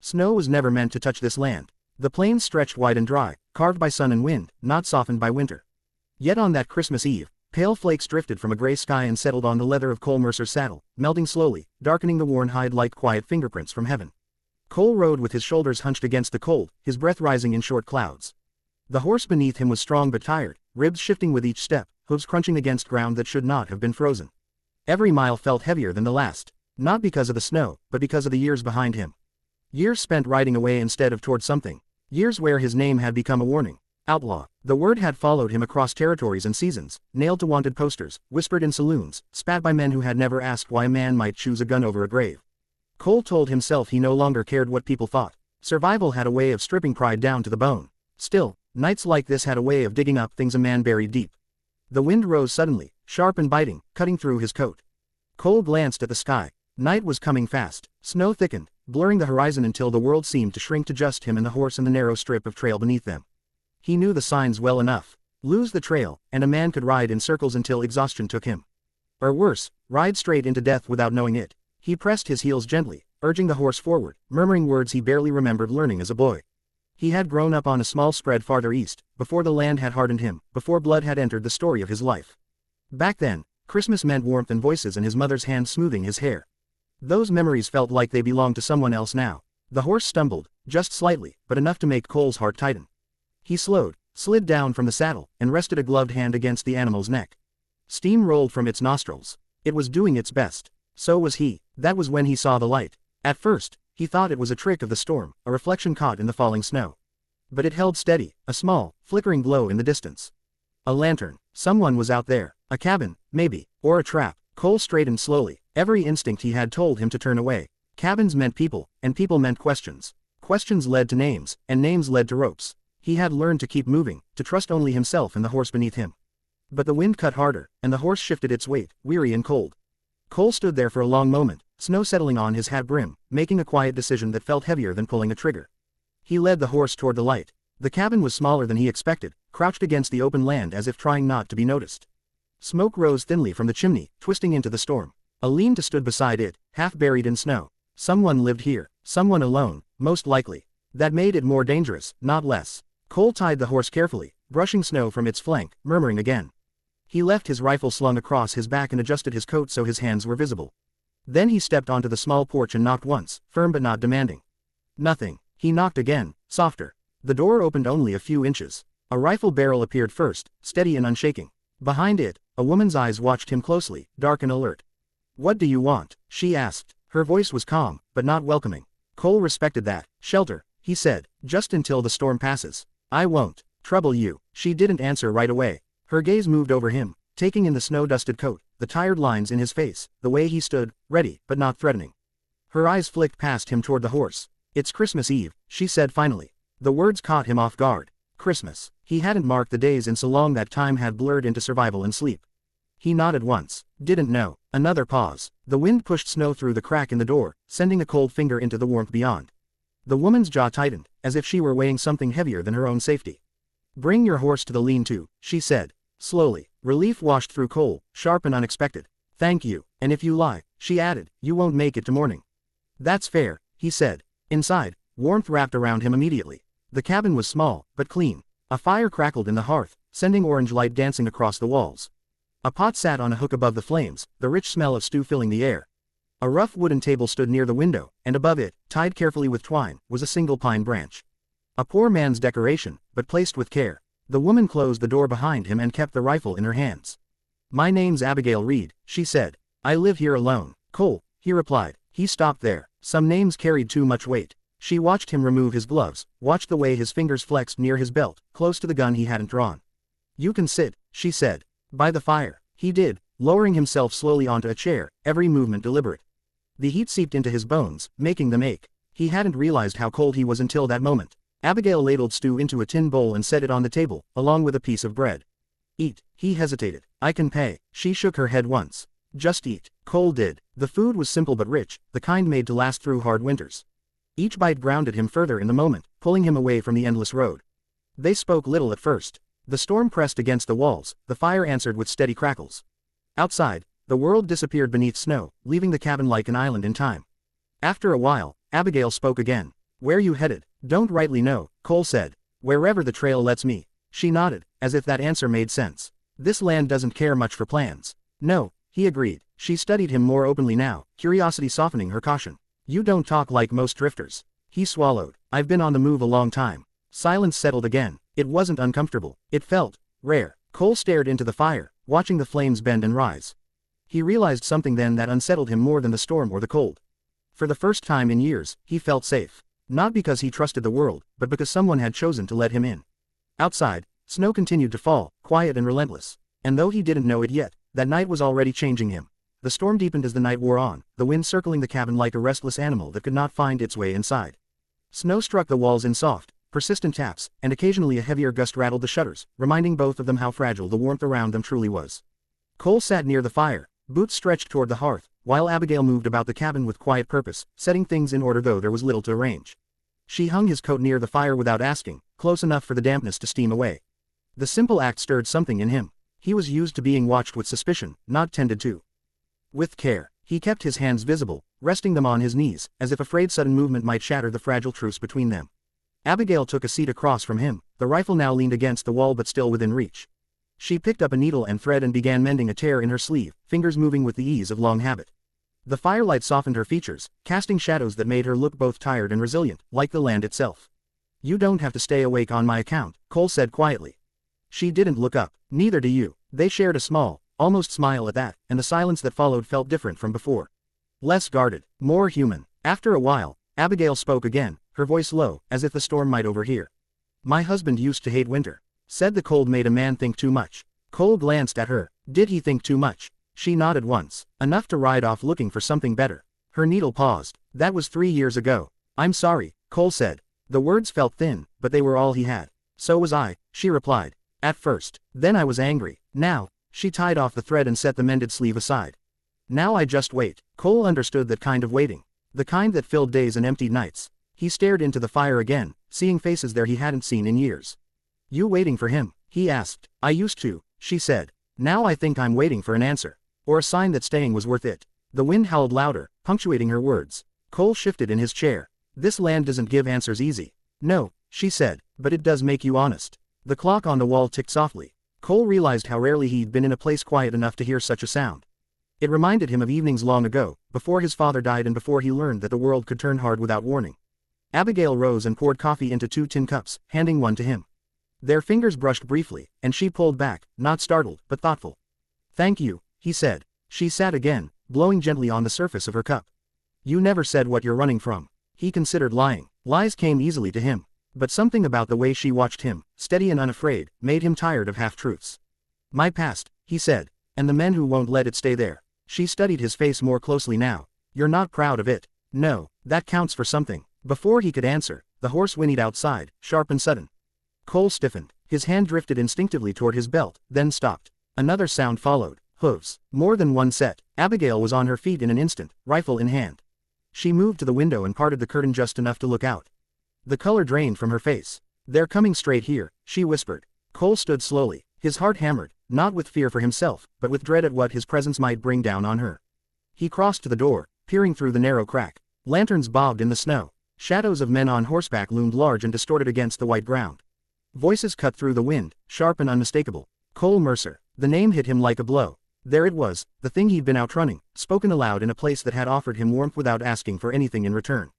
Snow was never meant to touch this land. The plains stretched wide and dry, carved by sun and wind, not softened by winter. Yet on that Christmas Eve, pale flakes drifted from a gray sky and settled on the leather of Cole Mercer's saddle, melting slowly, darkening the worn hide like quiet fingerprints from heaven. Cole rode with his shoulders hunched against the cold, his breath rising in short clouds. The horse beneath him was strong but tired, ribs shifting with each step, hooves crunching against ground that should not have been frozen. Every mile felt heavier than the last, not because of the snow, but because of the years behind him. Years spent riding away instead of toward something. Years where his name had become a warning. Outlaw. The word had followed him across territories and seasons, nailed to wanted posters, whispered in saloons, spat by men who had never asked why a man might choose a gun over a grave. Cole told himself he no longer cared what people thought. Survival had a way of stripping pride down to the bone. Still, nights like this had a way of digging up things a man buried deep. The wind rose suddenly, sharp and biting, cutting through his coat. Cole glanced at the sky. Night was coming fast. Snow thickened, blurring the horizon until the world seemed to shrink to just him and the horse and the narrow strip of trail beneath them. He knew the signs well enough. Lose the trail, and a man could ride in circles until exhaustion took him. Or worse, ride straight into death without knowing it. He pressed his heels gently, urging the horse forward, murmuring words he barely remembered learning as a boy. He had grown up on a small spread farther east, before the land had hardened him, before blood had entered the story of his life. Back then, Christmas meant warmth and voices and his mother's hand smoothing his hair. Those memories felt like they belonged to someone else now. The horse stumbled, just slightly, but enough to make Cole's heart tighten. He slowed, slid down from the saddle, and rested a gloved hand against the animal's neck. Steam rolled from its nostrils. It was doing its best. So was he. That was when he saw the light. At first, he thought it was a trick of the storm, a reflection caught in the falling snow. But it held steady, a small, flickering glow in the distance. A lantern. Someone was out there. A cabin, maybe, or a trap. Cole straightened slowly. Every instinct he had told him to turn away. Cabins meant people, and people meant questions. Questions led to names, and names led to ropes. He had learned to keep moving, to trust only himself and the horse beneath him. But the wind cut harder, and the horse shifted its weight, weary and cold. Cole stood there for a long moment, snow settling on his hat brim, making a quiet decision that felt heavier than pulling a trigger. He led the horse toward the light. The cabin was smaller than he expected, crouched against the open land as if trying not to be noticed. Smoke rose thinly from the chimney, twisting into the storm. A lean-to stood beside it, half buried in snow. Someone lived here, someone alone, most likely. That made it more dangerous, not less. Cole tied the horse carefully, brushing snow from its flank, murmuring again. He left his rifle slung across his back and adjusted his coat so his hands were visible. Then he stepped onto the small porch and knocked once, firm but not demanding. Nothing. He knocked again, softer. The door opened only a few inches. A rifle barrel appeared first, steady and unshaking. Behind it, a woman's eyes watched him closely, dark and alert. "What do you want?" she asked. Her voice was calm, but not welcoming. Cole respected that. "Shelter," he said, "just until the storm passes. I won't trouble you." She didn't answer right away. Her gaze moved over him, taking in the snow-dusted coat, the tired lines in his face, the way he stood, ready, but not threatening. Her eyes flicked past him toward the horse. "It's Christmas Eve," she said finally. The words caught him off guard. Christmas. He hadn't marked the days in so long that time had blurred into survival and sleep. He nodded once. Didn't know. Another pause. The wind pushed snow through the crack in the door, sending a cold finger into the warmth beyond. The woman's jaw tightened, as if she were weighing something heavier than her own safety. "Bring your horse to the lean-to," she said. Slowly, relief washed through Cole, sharp and unexpected. "Thank you, and if you lie," she added, "you won't make it to morning." "That's fair," he said. Inside, warmth wrapped around him immediately. The cabin was small, but clean. A fire crackled in the hearth, sending orange light dancing across the walls. A pot sat on a hook above the flames, the rich smell of stew filling the air. A rough wooden table stood near the window, and above it, tied carefully with twine, was a single pine branch. A poor man's decoration, but placed with care. The woman closed the door behind him and kept the rifle in her hands. "My name's Abigail Reed," she said. "I live here alone." "Cole," he replied. He stopped there. Some names carried too much weight. She watched him remove his gloves, watched the way his fingers flexed near his belt, close to the gun he hadn't drawn. "You can sit," she said. "By the fire." He did, lowering himself slowly onto a chair, every movement deliberate. The heat seeped into his bones, making them ache. He hadn't realized how cold he was until that moment. Abigail ladled stew into a tin bowl and set it on the table, along with a piece of bread. "Eat," he hesitated. "I can pay." She shook her head once. "Just eat." Cole did. The food was simple but rich, the kind made to last through hard winters. Each bite grounded him further in the moment, pulling him away from the endless road. They spoke little at first. The storm pressed against the walls, the fire answered with steady crackles. Outside, the world disappeared beneath snow, leaving the cabin like an island in time. After a while, Abigail spoke again. Where you headed? Don't rightly know, Cole said. Wherever the trail lets me. She nodded, as if that answer made sense. This land doesn't care much for plans. No, he agreed. She studied him more openly now, curiosity softening her caution. You don't talk like most drifters. He swallowed. I've been on the move a long time. Silence settled again. It wasn't uncomfortable. It felt rare. Cole stared into the fire, watching the flames bend and rise. He realized something then that unsettled him more than the storm or the cold. For the first time in years, he felt safe. Not because he trusted the world, but because someone had chosen to let him in. Outside, snow continued to fall, quiet and relentless. And though he didn't know it yet, that night was already changing him. The storm deepened as the night wore on, the wind circling the cabin like a restless animal that could not find its way inside. Snow struck the walls in soft, persistent taps, and occasionally a heavier gust rattled the shutters, reminding both of them how fragile the warmth around them truly was. Cole sat near the fire, boots stretched toward the hearth, while Abigail moved about the cabin with quiet purpose, setting things in order though there was little to arrange. She hung his coat near the fire without asking, close enough for the dampness to steam away. The simple act stirred something in him. He was used to being watched with suspicion, not tended to. With care, he kept his hands visible, resting them on his knees, as if afraid sudden movement might shatter the fragile truce between them. Abigail took a seat across from him, the rifle now leaned against the wall but still within reach. She picked up a needle and thread and began mending a tear in her sleeve, fingers moving with the ease of long habit. The firelight softened her features, casting shadows that made her look both tired and resilient, like the land itself. You don't have to stay awake on my account, Cole said quietly. She didn't look up. Neither do you. They shared a small, almost smile at that, and the silence that followed felt different from before. Less guarded, more human. After a while, Abigail spoke again, her voice low, as if the storm might overhear. My husband used to hate winter. Said the cold made a man think too much. Cole glanced at her. Did he think too much? She nodded once. Enough to ride off looking for something better. Her needle paused. That was 3 years ago. I'm sorry, Cole said. The words felt thin, but they were all he had. So was I, she replied. At first. Then I was angry. Now. She tied off the thread and set the mended sleeve aside. Now I just wait. Cole understood that kind of waiting. The kind that filled days and emptied nights. He stared into the fire again, seeing faces there he hadn't seen in years. You waiting for him? He asked. I used to, she said. Now I think I'm waiting for an answer. Or a sign that staying was worth it. The wind howled louder, punctuating her words. Cole shifted in his chair. This land doesn't give answers easy. No, she said, but it does make you honest. The clock on the wall ticked softly. Cole realized how rarely he'd been in a place quiet enough to hear such a sound. It reminded him of evenings long ago, before his father died and before he learned that the world could turn hard without warning. Abigail rose and poured coffee into 2 tin cups, handing one to him. Their fingers brushed briefly, and she pulled back, not startled, but thoughtful. Thank you, he said. She sat again, blowing gently on the surface of her cup. You never said what you're running from. He considered lying. Lies came easily to him. But something about the way she watched him, steady and unafraid, made him tired of half-truths. My past, he said, and the men who won't let it stay there. She studied his face more closely now. You're not proud of it. No, that counts for something. Before he could answer, the horse whinnied outside, sharp and sudden. Cole stiffened. His hand drifted instinctively toward his belt, then stopped. Another sound followed. Hooves. More than one set. Abigail was on her feet in an instant, rifle in hand. She moved to the window and parted the curtain just enough to look out. The color drained from her face. They're coming straight here, she whispered. Cole stood slowly, his heart hammered, not with fear for himself, but with dread at what his presence might bring down on her. He crossed to the door, peering through the narrow crack. Lanterns bobbed in the snow. Shadows of men on horseback loomed large and distorted against the white ground. Voices cut through the wind, sharp and unmistakable. Cole Mercer. The name hit him like a blow. There it was, the thing he'd been outrunning, spoken aloud in a place that had offered him warmth without asking for anything in return.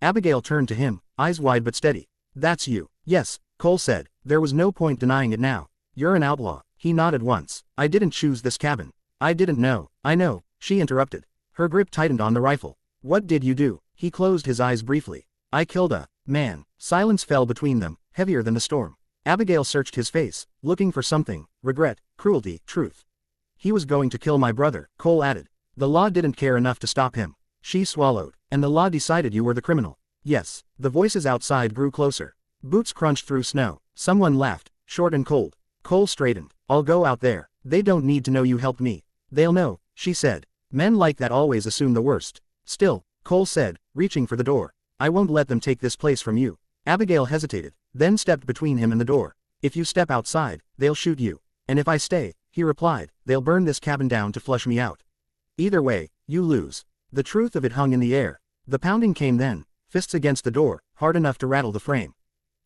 Abigail turned to him, eyes wide but steady. That's you. Yes, Cole said. There was no point denying it now. You're an outlaw. He nodded once. I didn't choose this cabin. I didn't know. I know, she interrupted. Her grip tightened on the rifle. What did you do? He closed his eyes briefly. I killed a man. Silence fell between them, heavier than the storm. Abigail searched his face, looking for something. Regret, cruelty, truth. He was going to kill my brother, Cole added. The law didn't care enough to stop him. She swallowed. And the law decided you were the criminal. Yes. The voices outside grew closer. Boots crunched through snow. Someone laughed, short and cold. Cole straightened. I'll go out there. They don't need to know you helped me. They'll know, she said. Men like that always assume the worst. Still, Cole said, reaching for the door. I won't let them take this place from you. Abigail hesitated, then stepped between him and the door. If you step outside, they'll shoot you. And if I stay, he replied, they'll burn this cabin down to flush me out. Either way, you lose. The truth of it hung in the air. The pounding came then, fists against the door, hard enough to rattle the frame.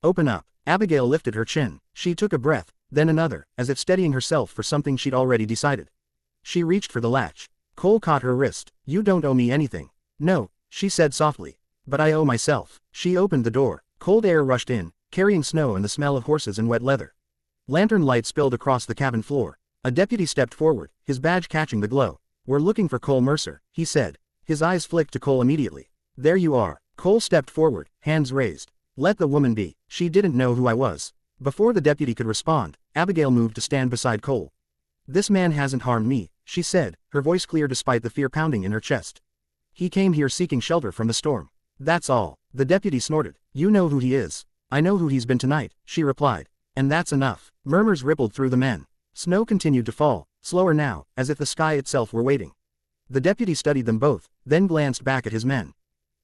"Open up." Abigail lifted her chin. She took a breath, then another, as if steadying herself for something she'd already decided. She reached for the latch. Cole caught her wrist. "You don't owe me anything." "No," she said softly. "But I owe myself." She opened the door. Cold air rushed in, carrying snow and the smell of horses and wet leather. Lantern light spilled across the cabin floor. A deputy stepped forward, his badge catching the glow. "We're looking for Cole Mercer," he said. His eyes flicked to Cole immediately. "There you are." Cole stepped forward, hands raised. "Let the woman be. She didn't know who I was." Before the deputy could respond, Abigail moved to stand beside Cole. "This man hasn't harmed me," she said, her voice clear despite the fear pounding in her chest. "He came here seeking shelter from the storm. That's all." The deputy snorted. "You know who he is." "I know who he's been tonight," she replied. "And that's enough." Murmurs rippled through the men. Snow continued to fall, slower now, as if the sky itself were waiting. The deputy studied them both, then glanced back at his men.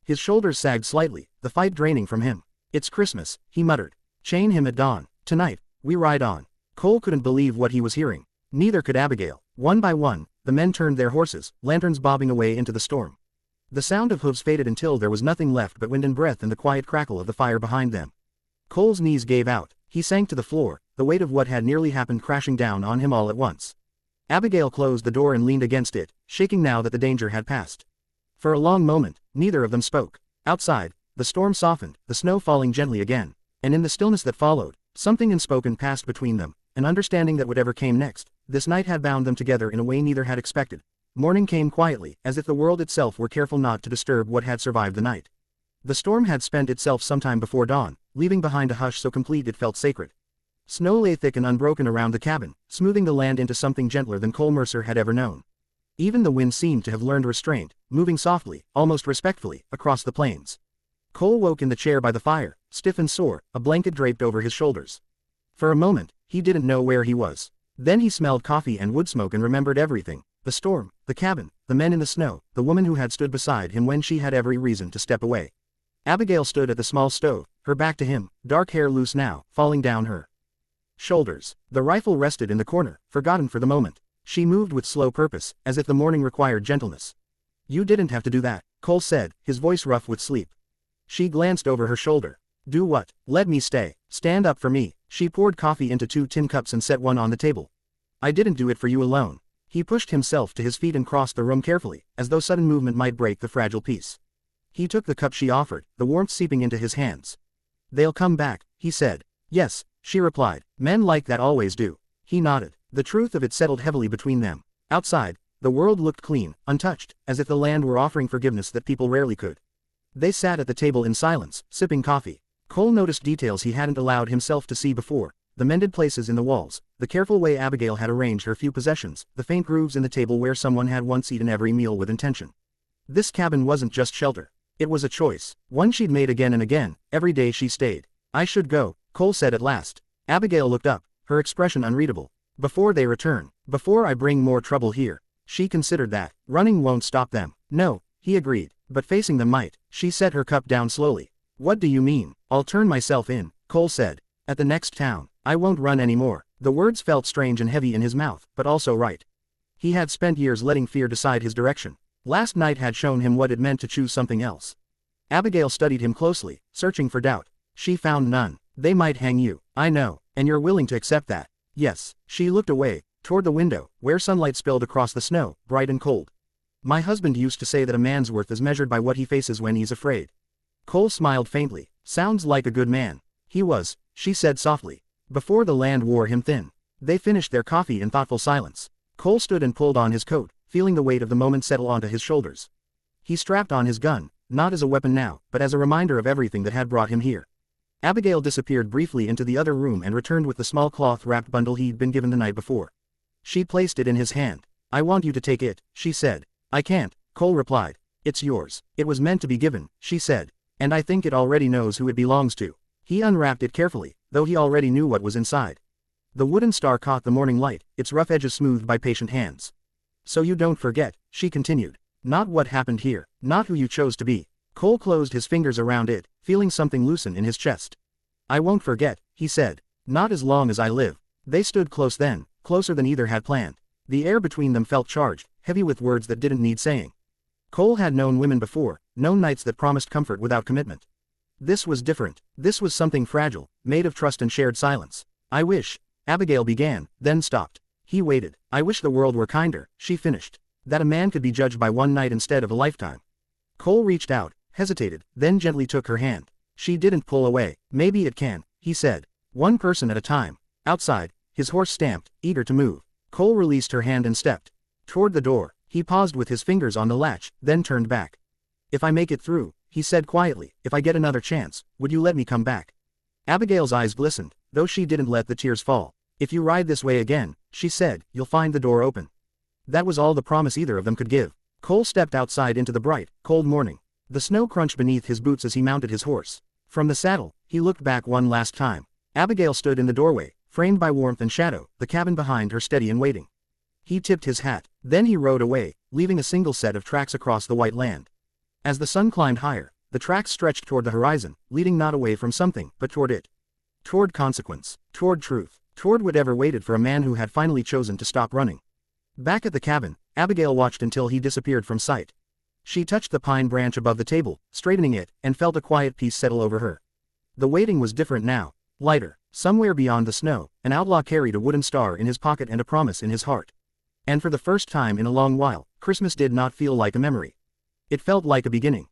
His shoulders sagged slightly, the fight draining from him. "It's Christmas," he muttered. "Chain him at dawn. Tonight, we ride on." Cole couldn't believe what he was hearing. Neither could Abigail. One by one, the men turned their horses, lanterns bobbing away into the storm. The sound of hooves faded until there was nothing left but wind and breath and the quiet crackle of the fire behind them. Cole's knees gave out. He sank to the floor, the weight of what had nearly happened crashing down on him all at once. Abigail closed the door and leaned against it, shaking now that the danger had passed. For a long moment, neither of them spoke. Outside, the storm softened, the snow falling gently again. And in the stillness that followed, something unspoken passed between them, an understanding that whatever came next, this night had bound them together in a way neither had expected. Morning came quietly, as if the world itself were careful not to disturb what had survived the night. The storm had spent itself sometime before dawn, leaving behind a hush so complete it felt sacred. Snow lay thick and unbroken around the cabin, smoothing the land into something gentler than Cole Mercer had ever known. Even the wind seemed to have learned restraint, moving softly, almost respectfully, across the plains. Cole woke in the chair by the fire, stiff and sore, a blanket draped over his shoulders. For a moment, he didn't know where he was. Then he smelled coffee and wood smoke and remembered everything: the storm, the cabin, the men in the snow, the woman who had stood beside him when she had every reason to step away. Abigail stood at the small stove, her back to him, dark hair loose now, falling down her shoulders. The rifle rested in the corner, forgotten for the moment. She moved with slow purpose, as if the morning required gentleness. "You didn't have to do that," Cole said, his voice rough with sleep. She glanced over her shoulder. "Do what?" "Let me stay. Stand up for me." She poured coffee into 2 tin cups and set one on the table. "I didn't do it for you alone." He pushed himself to his feet and crossed the room carefully, as though sudden movement might break the fragile peace. He took the cup she offered, the warmth seeping into his hands. "They'll come back," he said. "Yes," she replied. "Men like that always do." He nodded. The truth of it settled heavily between them. Outside, the world looked clean, untouched, as if the land were offering forgiveness that people rarely could. They sat at the table in silence, sipping coffee. Cole noticed details he hadn't allowed himself to see before: the mended places in the walls, the careful way Abigail had arranged her few possessions, the faint grooves in the table where someone had once eaten every meal with intention. This cabin wasn't just shelter. It was a choice, one she'd made again and again, every day she stayed. "I should go," Cole said at last. Abigail looked up, her expression unreadable. "Before they return. Before I bring more trouble here." She considered that. Running won't stop them. "No," he agreed, "but facing them might." She set her cup down slowly. "What do you mean?" "I'll turn myself in," Cole said. "At the next town. I won't run anymore." The words felt strange and heavy in his mouth, but also right. He had spent years letting fear decide his direction. Last night had shown him what it meant to choose something else. Abigail studied him closely, searching for doubt. She found none. "They might hang you. I know, and you're willing to accept that." "Yes." She looked away, toward the window, where sunlight spilled across the snow, bright and cold. "My husband used to say that a man's worth is measured by what he faces when he's afraid." Cole smiled faintly. "Sounds like a good man." "He was," she said softly. "Before the land wore him thin." They finished their coffee in thoughtful silence. Cole stood and pulled on his coat, feeling the weight of the moment settle onto his shoulders. He strapped on his gun, not as a weapon now, but as a reminder of everything that had brought him here. Abigail disappeared briefly into the other room and returned with the small cloth-wrapped bundle he'd been given the night before. She placed it in his hand. "I want you to take it," she said. "I can't," Cole replied. "It's yours. It was meant to be given," she said. "And I think it already knows who it belongs to." He unwrapped it carefully, though he already knew what was inside. The wooden star caught the morning light, its rough edges smoothed by patient hands. "So you don't forget," she continued. "Not what happened here, not who you chose to be." Cole closed his fingers around it, feeling something loosen in his chest. "I won't forget," he said. "Not as long as I live." They stood close then, closer than either had planned. The air between them felt charged, heavy with words that didn't need saying. Cole had known women before, known nights that promised comfort without commitment. This was different. This was something fragile, made of trust and shared silence. I wish, Abigail began, then stopped. He waited. I wish the world were kinder, she finished. That a man could be judged by one night instead of a lifetime. Cole reached out, hesitated, then gently took her hand. She didn't pull away. Maybe it can, he said. One person at a time. Outside, his horse stamped, eager to move. Cole released her hand and stepped toward the door. He paused with his fingers on the latch, then turned back. If I make it through, he said quietly, if I get another chance, would you let me come back? Abigail's eyes glistened, though she didn't let the tears fall. If you ride this way again, she said, you'll find the door open. That was all the promise either of them could give. Cole stepped outside into the bright, cold morning. The snow crunched beneath his boots as he mounted his horse. From the saddle, he looked back one last time. Abigail stood in the doorway, framed by warmth and shadow, the cabin behind her steady and waiting. He tipped his hat. Then he rode away, leaving a single set of tracks across the white land. As the sun climbed higher, the tracks stretched toward the horizon, leading not away from something, but toward it. Toward consequence. Toward truth. Toward whatever waited for a man who had finally chosen to stop running. Back at the cabin, Abigail watched until he disappeared from sight. She touched the pine branch above the table, straightening it, and felt a quiet peace settle over her. The waiting was different now. Lighter. Somewhere beyond the snow, an outlaw carried a wooden star in his pocket and a promise in his heart. And for the first time in a long while, Christmas did not feel like a memory. It felt like a beginning.